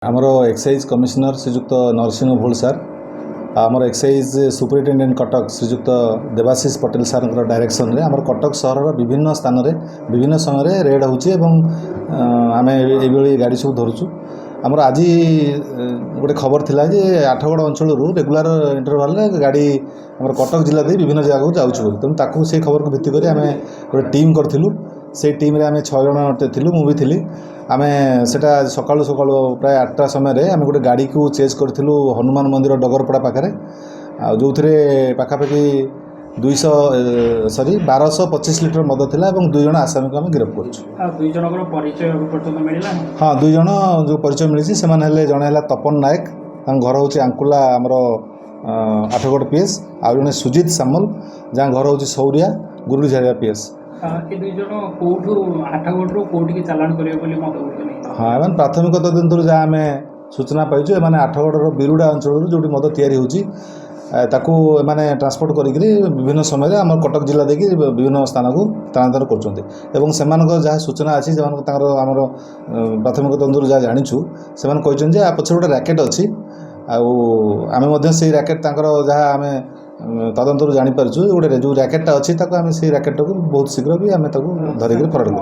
आमर excise commissioner श्रीजुक्त नरसिंह भोल सार आमर एक्साइज सुपरिटेडेट कटक श्रीजुक्त देवाशीष पटेल सार डायरेक्शन रे आमर कटक सहर विभिन्न स्थान में विभिन्न समय रेड होमें ये गाड़ी सब धरुचु आमर आज गोटे खबर थिला जे आठगड़ अंचल रेगुलर इंटरवाल गाड़ी आमर कटक जिला दे विभिन्न जगह को जाऊँ तेणु ताकू से खबर को भित्ति करी आम गोटे टीम करूँ से टीम रे आम 6 जन थिलु मु भी थिली आम सेटा सकाळु सकाळु प्राय 8टा समय आम गोटे गाड़ी को चेज करूँ हनुमान मंदिर डगरपड़ा पाखे जो थे पाखापाखि 1225 लिटर मद थिला 2 जन आसामी को आम गिरफ्त कर हाँ 2 जन जो परिचय मिली से जड़े है तपन नायक घर हूँ आंकुला आमर आठगड़ पीएस आउ जड़े सुजित सामल जहाँ घर हूँ सौरिया गुरुड़ी झारिया पीएस हाँ एम प्राथमिक तदंतर जहाँ आम सूचना पाइचु एम आठगड़ बिरुड़ा अंचल जो मद तैयारी होची ताकू एमाने ट्रांसपोर्ट करी विभिन्न समय आम कटक जिला देखी विभिन्न स्थान को स्थानांतर कर जहाँ सूचना अच्छी आमर प्राथमिक तदंतर जहाँ जाचु से पक्ष गोटे रैकेट अच्छी आम से रैकेट जहाँ आम तदंतर जानीपारु गोटे जो रैकेटा अच्छी आम से रैकेट को बहुत शीघ्र भी आम धरिक फरवर्ड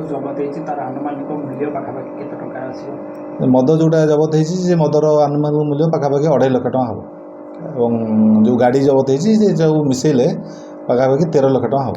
कर मद जोटा जबत होती मदर आनुमानिक मूल्य पाखापाखि 2.5 लाख टଙ୍କା हम और जो गाड़ी जबत होती जो मिसेले पाखापाखि 13 लाख टଙ୍କା हम।